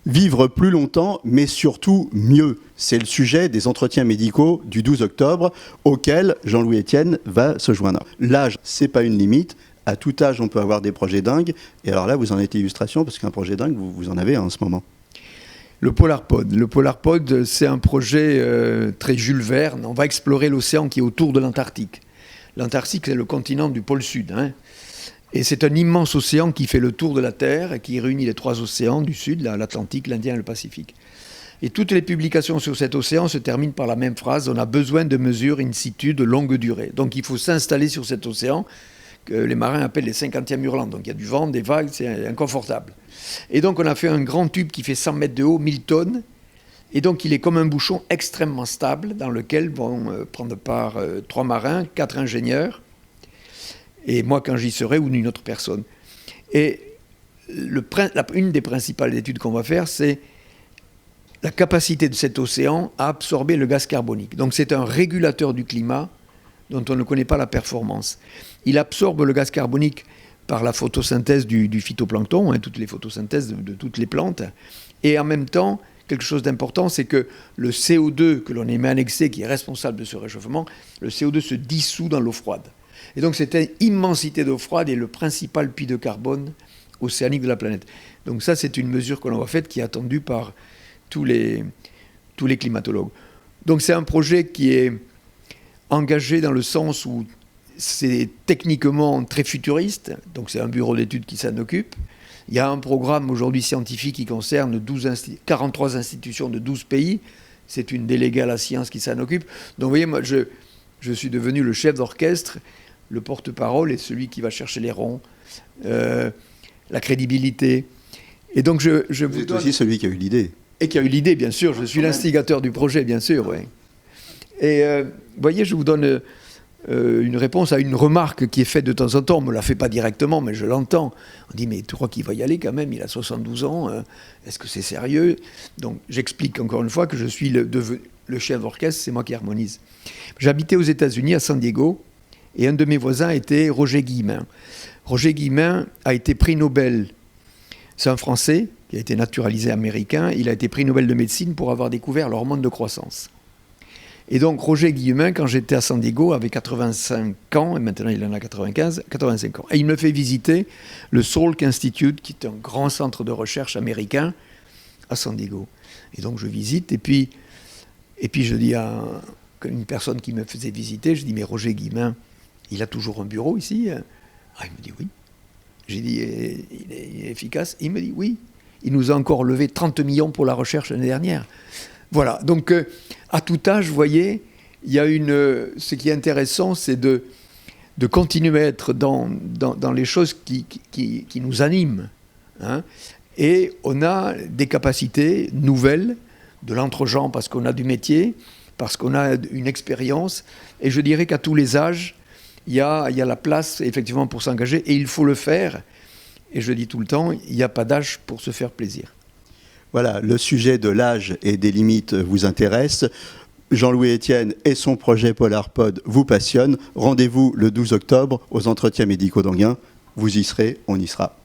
Vivre plus longtemps, mais surtout mieux. C'est le sujet des entretiens médicaux du 12 octobre, auquel Jean-Louis Etienne va se joindre. L'âge, c'est pas une limite. À tout âge, on peut avoir des projets dingues. Et alors là, vous en êtes illustration, parce qu'un projet dingue, vous en avez en ce moment. Le Polarpod. Le Polarpod, c'est un projet très Jules Verne. On va explorer l'océan qui est autour de l'Antarctique. L'Antarctique, c'est le continent du pôle Sud, hein. Et c'est un immense océan qui fait le tour de la Terre et qui réunit les trois océans du Sud, l'Atlantique, l'Indien et le Pacifique. Et toutes les publications sur cet océan se terminent par la même phrase: on a besoin de mesures in situ de longue durée. Donc il faut s'installer sur cet océan que les marins appellent les 50e hurlants. Donc il y a du vent, des vagues, c'est inconfortable. Et donc on a fait un grand tube qui fait 100 mètres de haut, 1000 tonnes. Et donc il est comme un bouchon extrêmement stable dans lequel vont prendre part 3 marins, 4 ingénieurs, et moi quand j'y serai, ou une autre personne. Et une des principales études qu'on va faire, c'est la capacité de cet océan à absorber le gaz carbonique. Donc c'est un régulateur du climat dont on ne connaît pas la performance. Il absorbe le gaz carbonique par la photosynthèse du phytoplancton, hein, toutes les photosynthèses de toutes les plantes. Et en même temps, quelque chose d'important, c'est que le CO2 que l'on émet en excès, qui est responsable de ce réchauffement, le CO2 se dissout dans l'eau froide. Et donc cette immensité d'eau froide est le principal puits de carbone océanique de la planète. Donc ça, c'est une mesure que l'on va faire qui est attendue par tous les climatologues. Donc c'est un projet qui est engagé dans le sens où c'est techniquement très futuriste, donc c'est un bureau d'études qui s'en occupe. Il y a un programme aujourd'hui scientifique qui concerne 43 institutions de 12 pays. C'est une déléguée à la science qui s'en occupe. Donc vous voyez, moi je suis devenu le chef d'orchestre, le porte-parole et celui qui va chercher les ronds, la crédibilité. Et donc je vous donne... aussi celui qui a eu l'idée. Et qui a eu l'idée, bien sûr. Je suis l'instigateur du projet, bien sûr, oui. Et vous voyez, je vous donne une réponse à une remarque qui est faite de temps en temps. On ne me la fait pas directement, mais je l'entends. On dit, mais tu crois qu'il va y aller quand même? Il a 72 ans. Est-ce que c'est sérieux? Donc, j'explique encore une fois que je suis le chef d'orchestre, c'est moi qui harmonise. J'habitais aux États-Unis, à San Diego, et un de mes voisins était Roger Guillemin. Roger Guillemin a été prix Nobel. C'est un Français qui a été naturalisé américain. Il a été prix Nobel de médecine pour avoir découvert l'hormone de croissance. Et donc, Roger Guillemin, quand j'étais à San Diego, avait 85 ans, et maintenant il en a 85 ans. Et il me fait visiter le Salk Institute, qui est un grand centre de recherche américain, à San Diego. Et donc, je visite, et puis je dis à une personne qui me faisait visiter, je dis, mais Roger Guillemin, il a toujours un bureau ici? Ah, il me dit oui. J'ai dit, il est efficace? Il me dit oui. Il nous a encore levé 30 millions pour la recherche l'année dernière. Voilà, donc à tout âge, vous voyez, il y a ce qui est intéressant, c'est de continuer à être dans les choses qui nous animent. Hein. Et on a des capacités nouvelles, de l'entre-genre parce qu'on a du métier, parce qu'on a une expérience. Et je dirais qu'à tous les âges, il y a la place effectivement pour s'engager et il faut le faire. Et je dis tout le temps, il n'y a pas d'âge pour se faire plaisir. Voilà, le sujet de l'âge et des limites vous intéresse. Jean-Louis Etienne et son projet Polarpod vous passionnent. Rendez-vous le 12 octobre aux entretiens médicaux d'Anguin. Vous y serez, on y sera.